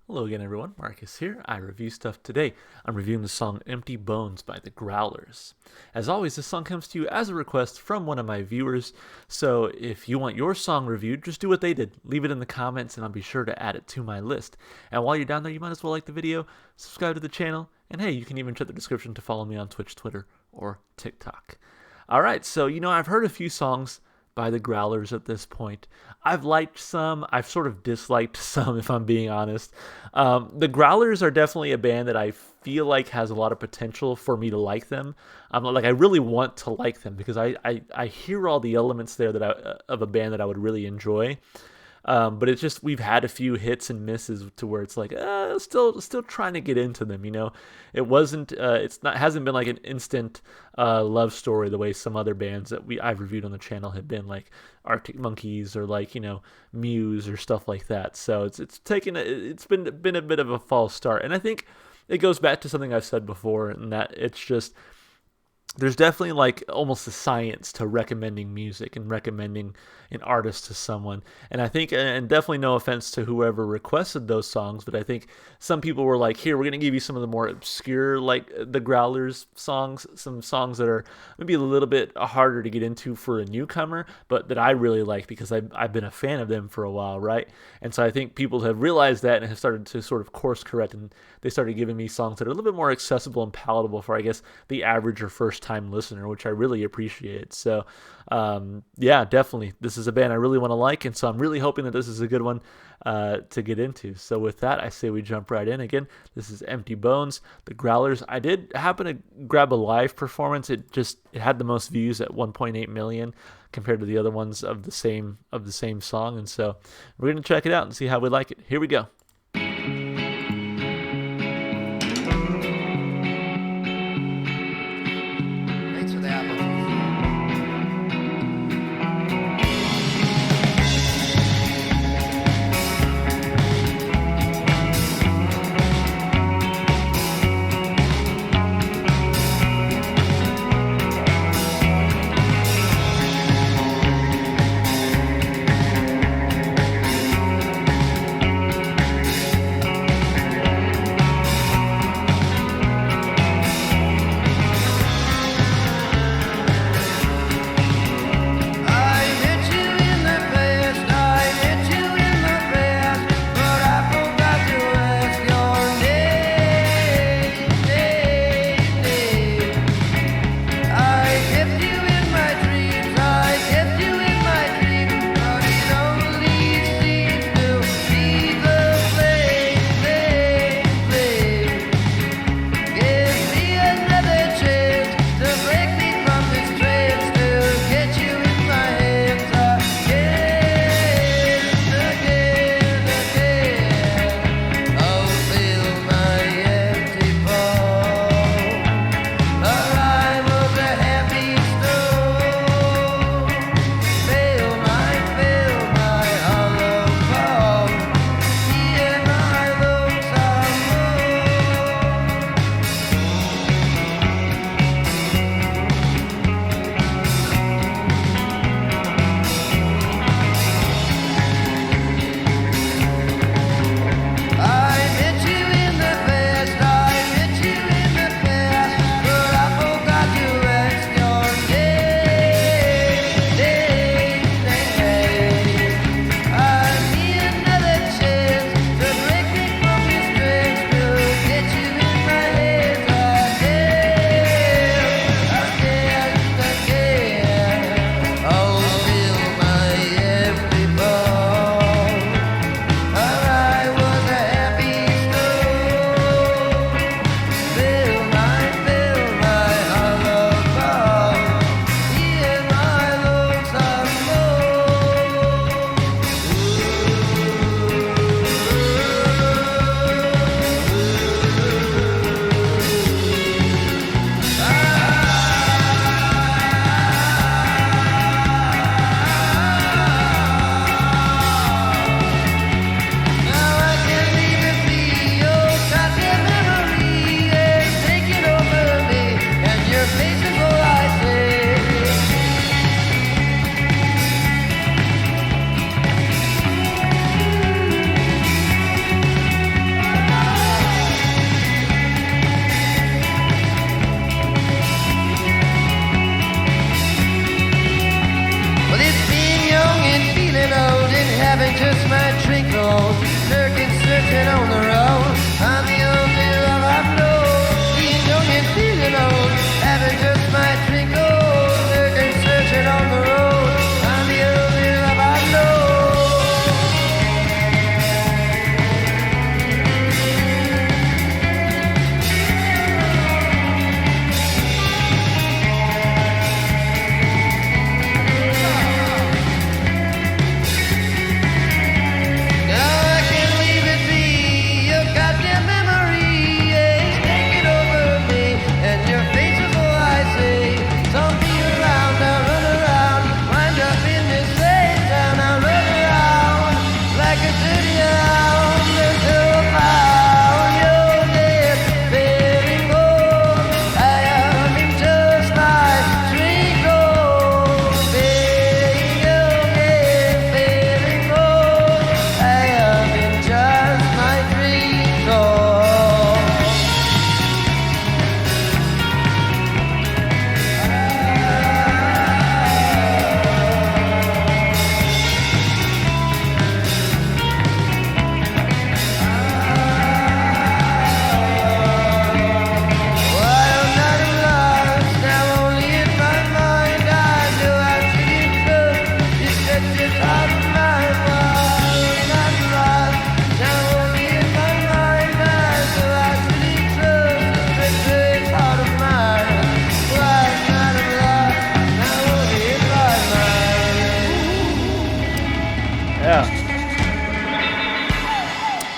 Hello again, everyone. Marcus here. I review stuff today. I'm reviewing the song Empty Bones by the Growlers. As always, this song comes to you as a request from one of my viewers. So if you want your song reviewed, just do what they did. Leave it in the comments and I'll be sure to add it to my list. And while you're down there, you might as well like the video, subscribe to the channel, and hey, you can even check the description to follow me on Twitch, Twitter, or TikTok. Alright, so I've heard a few songs by the Growlers at this point. I've liked some. I've sort of disliked some, if I'm being honest. The Growlers are definitely a band that I feel like has a lot of potential for me to like them. I really want to like them because I hear all the elements there of a band that I would really enjoy. But it's just we've had a few hits and misses to where it's like still trying to get into them. It wasn't hasn't been like an instant love story the way some other bands that I've reviewed on the channel have been, like Arctic Monkeys or like Muse or stuff like that. So it's been a bit of a false start, and I think it goes back to something I've said before, and that it's just there's definitely like almost a science to recommending music and recommending an artist to someone. And I think, and definitely no offense to whoever requested those songs, but I think some people were like, here, we're going to give you some of the more obscure, like the Growlers songs, some songs that are maybe a little bit harder to get into for a newcomer, but that I really like because I've been a fan of them for a while, right? And so I think people have realized that and have started to sort of course correct, and they started giving me songs that are a little bit more accessible and palatable for, I guess, the average or first time listener, which I really appreciate. So yeah, definitely this is a band I really want to like, and so I'm really hoping that this is a good one to get into. So with that, I say we jump right in. Again, this is Empty Bones, the Growlers. I did happen to grab a live performance. It had the most views at 1.8 million compared to the other ones of the same song, and so we're gonna check it out and see how we like it. Here we go. Thanks for the apple.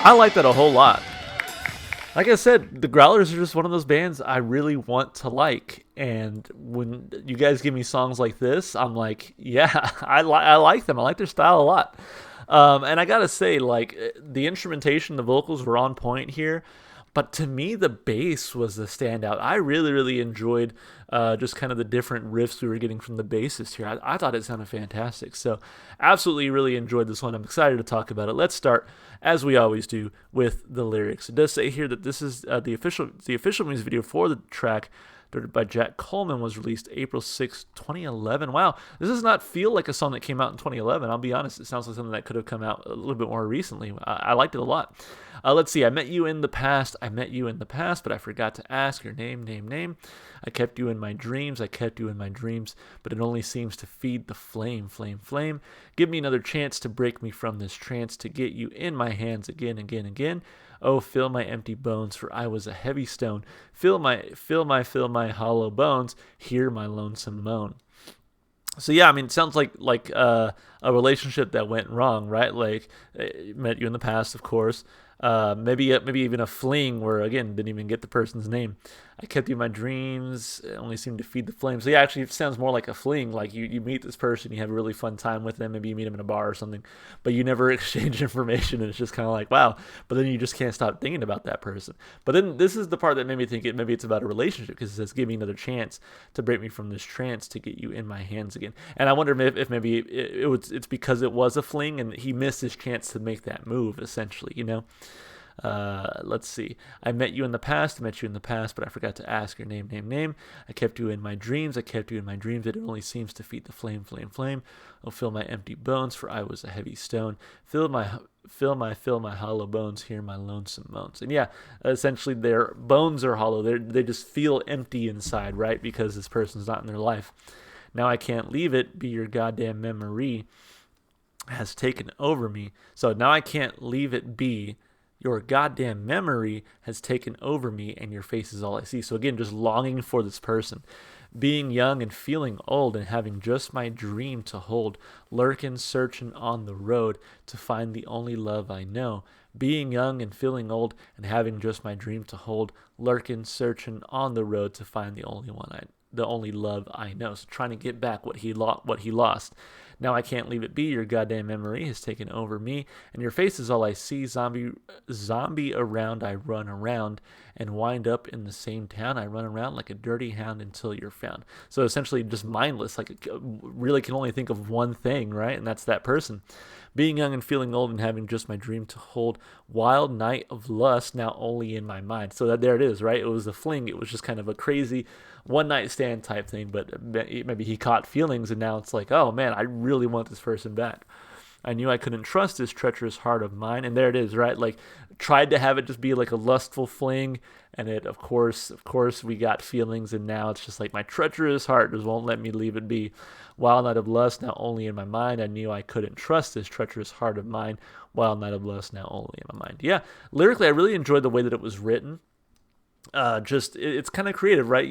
I like that a whole lot. Like I said, the Growlers are just one of those bands I really want to like. And when you guys give me songs like this, I'm like, yeah, I like them. I like their style a lot. And I gotta say, like, the instrumentation, the vocals were on point here. But to me, the bass was the standout. I really, really enjoyed just kind of the different riffs we were getting from the bassist here. I thought it sounded fantastic. So, absolutely, really enjoyed this one. I'm excited to talk about it. Let's start, as we always do, with the lyrics. It does say here that this is the official music video for the track, directed by Jack Coleman, was released April 6, 2011. Wow, this does not feel like a song that came out in 2011. I'll be honest, it sounds like something that could have come out a little bit more recently. I liked it a lot. Let's see. I met you in the past. I met you in the past, but I forgot to ask your name. I kept you in my dreams. I kept you in my dreams, but it only seems to feed the flame. Give me another chance to break me from this trance, to get you in my hands again. Oh, fill my empty bones, for I was a heavy stone. Fill my hollow bones. Hear my lonesome moan. So yeah, I mean, it sounds like a relationship that went wrong, right? Like, met you in the past, of course. Maybe even a fling where, again, didn't even get the person's name. I kept you in my dreams. It only seemed to feed the flames. So yeah, actually, it sounds more like a fling. Like you meet this person, you have a really fun time with them. Maybe you meet them in a bar or something, but you never exchange information, and it's just kind of like, wow. But then you just can't stop thinking about that person. But then this is the part that made me think maybe it's about a relationship, because it says, give me another chance to break me from this trance, to get you in my hands again. And I wonder if maybe it's because it was a fling and he missed his chance to make that move, essentially, you know? Let's see. I met you in the past, but I forgot to ask your name. I kept you in my dreams. It only seems to feed the flame. Oh, fill my empty bones, for I was a heavy stone. Fill my hollow bones. Hear my lonesome moans. And yeah, essentially their bones are hollow. They just feel empty inside, right? Because this person's not in their life. Now I can't leave it. Be your goddamn memory has taken over me. So now I can't leave it be. Your goddamn memory has taken over me, and your face is all I see. So again, just longing for this person. Being young and feeling old, and having just my dream to hold. Lurking, searching on the road to find the only love I know. Being young and feeling old, and having just my dream to hold. Lurking, searching on the road to find the only love I know. So trying to get back what he lost. Now I can't leave it be. Your goddamn memory has taken over me, and your face is all I see. Zombie around, I run around and wind up in the same town. I run around like a dirty hound until you're found. So essentially just mindless, like really can only think of one thing, right? And that's that person. Being young and feeling old, and having just my dream to hold. Wild night of lust, now only in my mind. So there it is, right? It was a fling. It was just kind of a crazy one-night stand type thing, but maybe he caught feelings, and now it's like, oh man, I really want this person back. I knew I couldn't trust this treacherous heart of mine. And there it is, right? Like, tried to have it just be like a lustful fling, and it, of course, we got feelings, and now it's just like, my treacherous heart just won't let me leave it be. Wild night of lust, now only in my mind. I knew I couldn't trust this treacherous heart of mine. Wild night of lust, now only in my mind. Yeah, lyrically, I really enjoyed the way that it was written. It's kind of creative, right?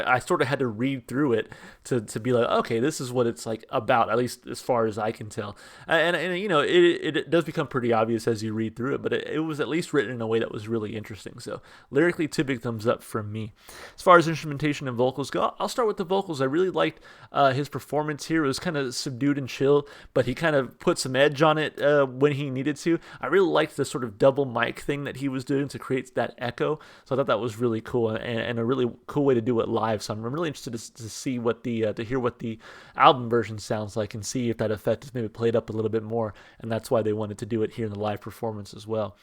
I sort of had to read through it to be like, okay, this is what it's like about, at least as far as I can tell. And you know, it does become pretty obvious as you read through it, but it was at least written in a way that was really interesting. So lyrically, 2 big thumbs up from me. As far as instrumentation and vocals go, I'll start with the vocals. I really liked his performance here. It was kind of subdued and chill, but he kind of put some edge on it when he needed to. I really liked the sort of double mic thing that he was doing to create that echo. So I thought that was really cool, and a really cool way to do it live. So I'm really interested to see what to hear what the album version sounds like, and see if that effect is maybe played up a little bit more, and that's why they wanted to do it here in the live performance as well.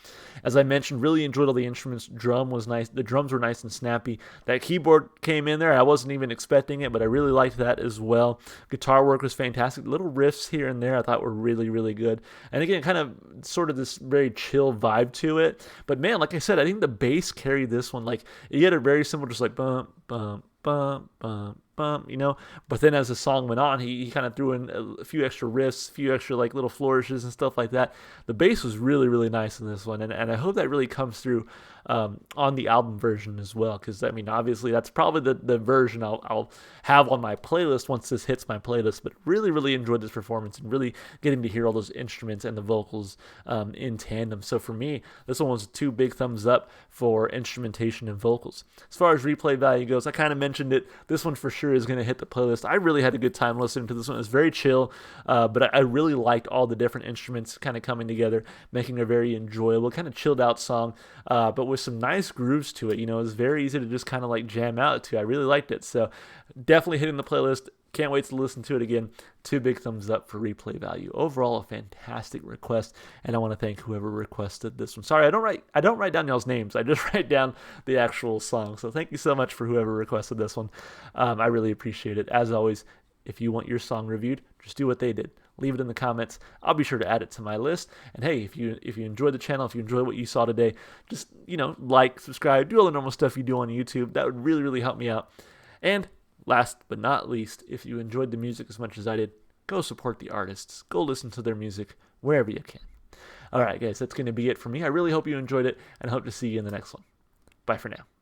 As I mentioned, really enjoyed all the instruments. Drum was nice. The drums were nice and snappy. That keyboard came in there. I wasn't even expecting it, but I really liked that as well. Guitar work was fantastic. Little riffs here and there I thought were really, really good. And again, kind of sort of this very chill vibe to it. But man, like I said, I think the bass carried this one. Like, you had a very simple, just like bump, bump, bump, bump, bump, But then as the song went on, he kind of threw in a few extra riffs, a few extra like little flourishes and stuff like that. The bass was really, really nice in this one, and I hope that really comes through on the album version as well. Because I mean, obviously, that's probably the version I'll have on my playlist once this hits my playlist. But really, really enjoyed this performance and really getting to hear all those instruments and the vocals in tandem. So for me, this one was 2 big thumbs up for instrumentation and vocals. As far as replay value goes, I kind of mentioned it. This one for sure is going to hit the playlist. I really had a good time listening to this one. It was very chill, but I really liked all the different instruments kind of coming together, making a very enjoyable, kind of chilled out song, but with some nice grooves to it. It was very easy to just kind of like jam out to. I really liked it. So definitely hitting the playlist. Can't wait to listen to it again. 2 big thumbs up for replay value. Overall, a fantastic request, and I want to thank whoever requested this one. Sorry, I don't write down y'all's names. I just write down the actual song. So thank you so much for whoever requested this one. I really appreciate it. As always, if you want your song reviewed, just do what they did. Leave it in the comments. I'll be sure to add it to my list. And hey, if you enjoyed the channel, if you enjoyed what you saw today, just like, subscribe, do all the normal stuff you do on YouTube. That would really, really help me out. And last but not least, if you enjoyed the music as much as I did, go support the artists. Go listen to their music wherever you can. All right, guys, that's going to be it for me. I really hope you enjoyed it, and I hope to see you in the next one. Bye for now.